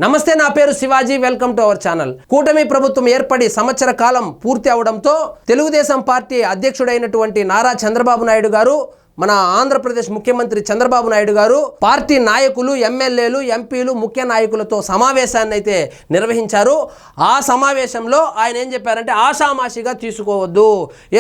నమస్తే, నా పేరు Shivaji. Welcome to our channel. కూటమి ప్రభుత్వం ఏర్పడి సంవత్సర కాలం పూర్తి అవడంతో తెలుగుదేశం పార్టీ అధ్యక్షుడైనటువంటి నారా చంద్రబాబు నాయుడు గారు, మన ఆంధ్రప్రదేశ్ ముఖ్యమంత్రి చంద్రబాబు నాయుడు గారు పార్టీ నాయకులు, ఎమ్మెల్యేలు, ఎంపీలు, ముఖ్య నాయకులతో సమావేశాన్ని అయితే నిర్వహించారు. ఆ సమావేశంలో ఆయన ఏం చెప్పారంటే, ఆషామాషిగా తీసుకోవద్దు,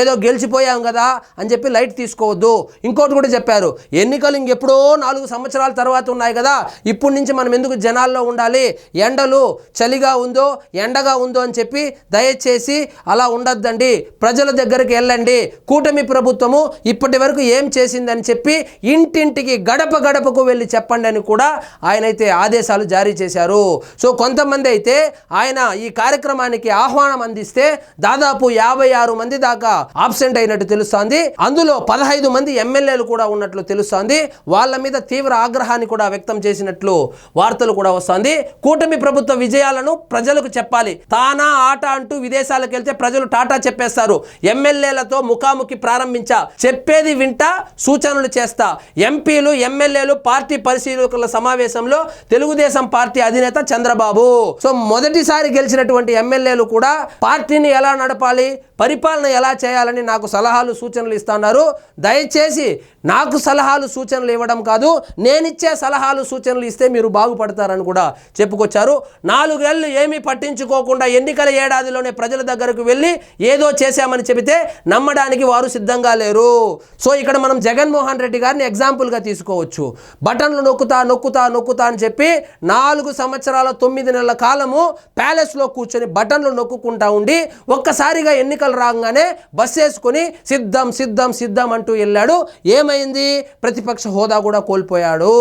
ఏదో గెలిచిపోయాం కదా అని చెప్పి లైట్ తీసుకోవద్దు. ఇంకోటి కూడా చెప్పారు, ఎన్నికలు ఇంకెప్పుడో 4 సంవత్సరాల తర్వాత ఉన్నాయి కదా, ఇప్పటి నుంచి మనం ఎందుకు జనాల్లో ఉండాలి, ఎండలు చలిగా ఉందో ఎండగా ఉందో అని చెప్పి దయచేసి అలా ఉండొద్దండి, ప్రజల దగ్గరికి వెళ్ళండి, కూటమి ప్రభుత్వము ఇప్పటి వరకు ఏం చేసిందని చెప్పి ఇంటింటికి గడప గడపకు వెళ్ళి చెప్పండి అని కూడా ఆయన అయితే ఆదేశాలు జారీ చేశారు. సో కొంతమంది అయితే ఆయన ఈ కార్యక్రమానికి ఆహ్వానం అందిస్తే దాదాపు 56 మంది దాకా ఆబ్సెంట్ అయినట్టు తెలుస్తోంది. అందులో 15 మంది ఎమ్మెల్యేలు కూడా ఉన్నట్లు తెలుస్తోంది. వాళ్ళ మీద తీవ్ర ఆగ్రహాన్ని కూడా వ్యక్తం చేసినట్లు వార్తలు కూడా వస్తోంది. కూటమి ప్రభుత్వ విజయాలను ప్రజలకు చెప్పాలి, తానా ఆట అంటూ విదేశాలకు వెళ్తే ప్రజలు టాటా చెప్పేస్తారు. ఎమ్మెల్యేలతో ముఖాముఖి ప్రారంభించా, చెప్పేది వింటా, సూచనలు చేస్తా. ఎంపీలు, ఎమ్మెల్యేలు పార్టీ పరిశీలకుల సమావేశంలో తెలుగుదేశం పార్టీ అధినేత చంద్రబాబు. సో మొదటిసారి గెలిచినటువంటి ఎమ్మెల్యేలు కూడా పార్టీని ఎలా నడపాలి, పరిపాలన ఎలా చేయాలని నాకు సలహాలు, సూచనలు ఇస్తున్నారు. దయచేసి నాకు సలహాలు, సూచనలు ఇవ్వడం కాదు, నేనిచ్చే సలహాలు, సూచనలు ఇస్తే మీరు బాగుపడతారని కూడా చెప్పుకొచ్చారు. 4 ఏళ్ళు ఏమీ పట్టించుకోకుండా ఎన్నికల ఏడాదిలోనే ప్రజల దగ్గరకు వెళ్ళి ఏదో చేశామని చెబితే నమ్మడానికి వారు సిద్ధంగా లేరు. సో ఇక్కడ మనం జగన్మోహన్ రెడ్డి గారిని ఎగ్జాంపుల్గా తీసుకోవచ్చు. బటన్లు నొక్కుతా నొక్కుతా నొక్కుతా అని చెప్పి 4 సంవత్సరాల 9 నెలల కాలము ప్యాలెస్లో కూర్చొని బటన్లు నొక్కుంటా ఉండి ఒక్కసారిగా ఎన్నికలు రాగానే బస్ వేసుకొని సిద్ధం సిద్ధం సిద్ధం అంటూ వెళ్ళాడు. ఏమైంది? ప్రతిపక్ష హోదా కూడా కోల్పోయాడు.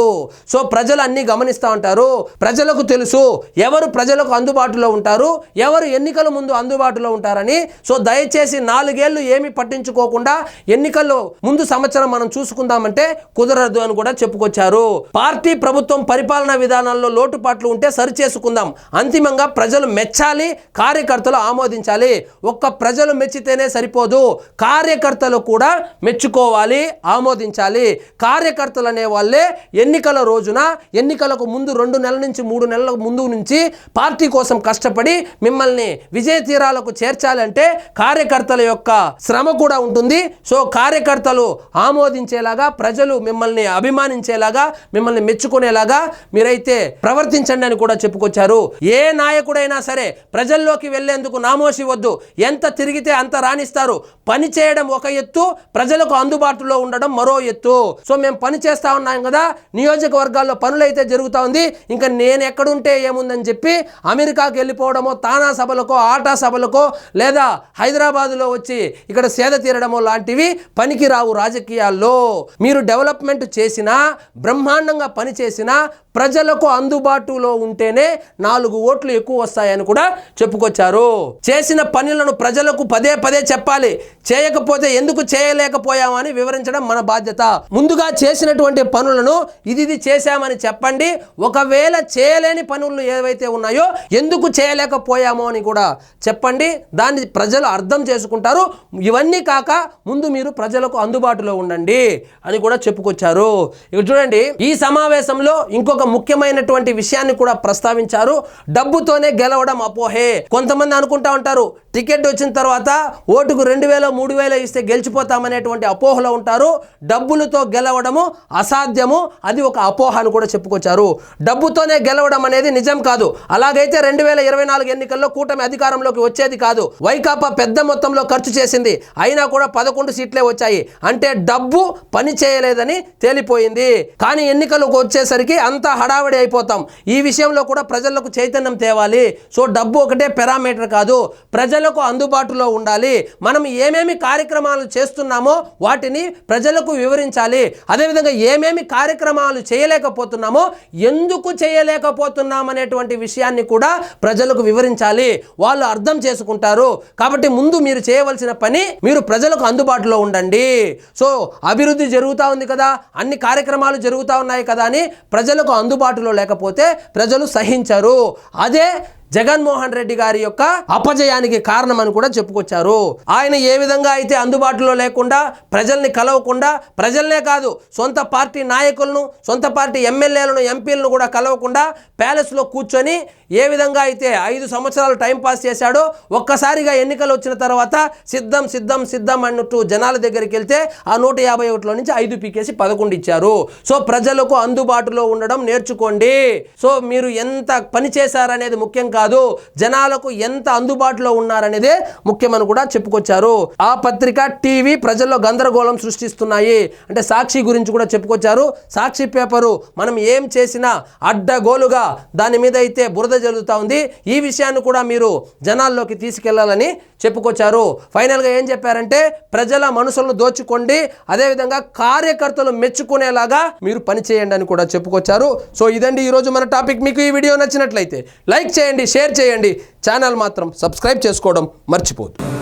సో ప్రజలు అన్ని గమనిస్తూ ఉంటారు. ప్రజలకు తెలుసు ఎవరు ప్రజలకు అందుబాటులో ఉంటారు, ఎవరు ఎన్నికల ముందు అందుబాటులో ఉంటారని. సో దయచేసి 4 ఏళ్ళు ఏమి పట్టించుకోకుండా ఎన్నికల్లో ముందు సంవత్సరం మనం చూసుకుందామంటే కుదరదు అని కూడా చెప్పుకొచ్చారు. పార్టీ ప్రభుత్వం పరిపాలనా విధానాల్లో లోటుపాట్లు ఉంటే సరిచేసుకుందాం. అంతిమంగా ప్రజలు మెచ్చాలి, కార్యకర్తలు ఆమోదించాలి. ఒక్క ప్రజలు మెచ్చితేనే సరిపోదు, కార్యకర్తలు కూడా మెచ్చుకోవాలి, ఆమోదించాలి. కార్యకర్తలు అనే వాళ్ళే ఎన్నికల రోజున, ఎన్నికలకు ముందు 2 నెలల నుంచి 3 నెలల ముందు నుంచి పార్టీ కోసం కష్టపడి మిమ్మల్ని విజయ తీరాలకు చేర్చాలంటే కార్యకర్తల యొక్క శ్రమ కూడా ఉంటుంది. సో కార్యకర్తలు ఆమోదించేలాగా, ప్రజలు మిమ్మల్ని అభిమానించేలాగా, మిమ్మల్ని మెచ్చుకునేలాగా మీరైతే ప్రవర్తించండి అని కూడా చెప్పుకొచ్చారు. ఏ నాయకుడైనా సరే ప్రజల్లోకి వెళ్లేందుకు నామోషి వద్దు, ఎంత తిరిగితే అంత రాణిస్తారు. పని చేయడం ఒక ఎత్తు, ప్రజలకు అందుబాటులో ఉండడం మరో ఎత్తు. సో మేము పని చేస్తా ఉన్నాం కదా, నియోజకవర్గాల్లో పనులైతే జరుగుతూ ఉంది, ఇంకా నేను ఎక్కడుంటే ఏముందని చెప్పి అమెరికాకి వెళ్ళిపోవడమో, తానా సభలకో, ఆటా సభలకో, లేదా హైదరాబాదులో వచ్చి ఇక్కడ సేద తీరడమో లాంటివి పనికి రావు. రాజకీయాల్లో మీరు డెవలప్మెంట్ చేసినా, బ్రహ్మాండంగా పని చేసినా ప్రజలకు అందుబాటులో ఉంటేనే 4 ఓట్లు ఎక్కువ వస్తాయని కూడా చెప్పుకొచ్చారు. చేసిన పనులను ప్రజలకు పదే పదే చెప్పాలి, చేయకపోతే ఎందుకు చేయలేకపోయామని వివరించడం మన బాధ్యత. ముందుగా చేసినటువంటి పనులను ఇది చేశామని చెప్పండి. ఒకవేళ చేయలేని పనులు ఏవైతే ఉన్నాయో ఎందుకు చేయలేకపోయామో అని కూడా చెప్పండి. దాన్ని ప్రజలు అర్థం చేసుకుంటారు. ఇవన్నీ కాక ముందు మీరు ప్రజలకు అందుబాటులో ఉండండి అని కూడా చెప్పుకొచ్చారు. ఇక చూడండి, ఈ సమావేశంలో ఇంకొక ముఖ్యమైనటువంటి విషయాన్ని కూడా ప్రస్తావించారు. డబ్బుతోనే గెలవడం అపోహే. కొంతమంది అనుకుంటా ఉంటారు, టికెట్ వచ్చిన తర్వాత ఓటుకు 2000, 3000 ఇస్తే గెలిచిపోతామనేటువంటి అపోహలో ఉంటారు. డబ్బులతో గెలవడము అసాధ్యము, అది ఒక అపోహ అని కూడా చెప్పుకొచ్చారు. డబ్బుతోనే గెలవడం అనేది నిజం కాదు. అలాగైతే 2024 ఎన్నికల్లో కూటమి అధికారంలోకి వచ్చేది కాదు. వైకాపా పెద్ద మొత్తంలో ఖర్చు చేసింది, అయినా కూడా 11 సీట్లే వచ్చాయి. అంటే డబ్బు పని చేయలేదని తేలిపోయింది. కానీ ఎన్నికలకు వచ్చేసరికి అంతా హడావిడి అయిపోతాం. ఈ విషయంలో కూడా ప్రజలకు చైతన్యం తేవాలి. సో డబ్బు ఒకటే పారామీటర్ కాదు, ప్రజలకు అందుబాటులో ఉండాలి. మనం ఏమేమి కార్యక్రమాలు చేస్తున్నామో వాటిని ప్రజలకు వివరించాలి. అదేవిధంగా ఏమేమి కార్యక్రమాలు చేయలేకపోతున్నామో, ఎందుకు చేయలేకపోతున్నాం అనేటువంటి విషయాన్ని కూడా ప్రజలకు వివరించాలి. వాళ్ళు అర్థం చేసుకుంటారు. కాబట్టి ముందు మీరు చేయవలసిన పని, మీరు ప్రజలకు అందుబాటులో ఉండండి. సో అభివృద్ధి జరుగుతూ ఉంది కదా, అన్ని కార్యక్రమాలు జరుగుతూ ఉన్నాయి కదా అని ప్రజలకు అందుబాటులో లేకపోతే ప్రజలు సహించరు. అదే జగన్మోహన్ రెడ్డి గారి యొక్క అపజయానికి కారణం అని కూడా చెప్పుకొచ్చారు. ఆయన ఏ విధంగా అయితే అందుబాటులో లేకుండా ప్రజల్ని కలవకుండా, ప్రజల్నే కాదు సొంత పార్టీ నాయకులను, సొంత పార్టీ ఎమ్మెల్యేలను, ఎంపీలను కూడా కలవకుండా ప్యాలెస్లో కూర్చొని ఏ విధంగా అయితే 5 సంవత్సరాలు టైం పాస్ చేశాడో, ఒక్కసారిగా ఎన్నికలు వచ్చిన తర్వాత సిద్ధం సిద్ధం సిద్ధం అన్నట్టు జనాల దగ్గరికి వెళ్తే ఆ 151లో నుంచి 5 పీకేసి 11 ఇచ్చారు. సో ప్రజలకు అందుబాటులో ఉండడం నేర్చుకోండి. సో మీరు ఎంత పని చేశారనేది ముఖ్యం కాదు, జనాలకు ఎంత అందుబాటులో ఉన్నారనేదే ముఖ్యమని కూడా చెప్పుకొచ్చారు. ఆ పత్రిక, టీవీ ప్రజల్లో గందరగోళం సృష్టిస్తున్నాయి అంటే సాక్షి గురించి కూడా చెప్పుకొచ్చారు. సాక్షి పేపరు మనం ఏం చేసినా అడ్డగోలుగా దాని మీద అయితే బురద జరుగుతూ ఉంది. ఈ విషయాన్ని కూడా మీరు జనాల్లోకి తీసుకెళ్లాలని చెప్పుకొచ్చారు. ఫైనల్గా ఏం చెప్పారంటే ప్రజల మనసులను దోచుకోండి, అదేవిధంగా కార్యకర్తలు మెచ్చుకునేలాగా మీరు పనిచేయండి అని కూడా చెప్పుకొచ్చారు. సో ఇదండి ఈరోజు మన టాపిక్. మీకు ఈ వీడియో నచ్చినట్లయితే లైక్ చేయండి, షేర్ చేయండి, ఛానల్ మాత్రం సబ్స్క్రైబ్ చేసుకోవడం మర్చిపోద్దు.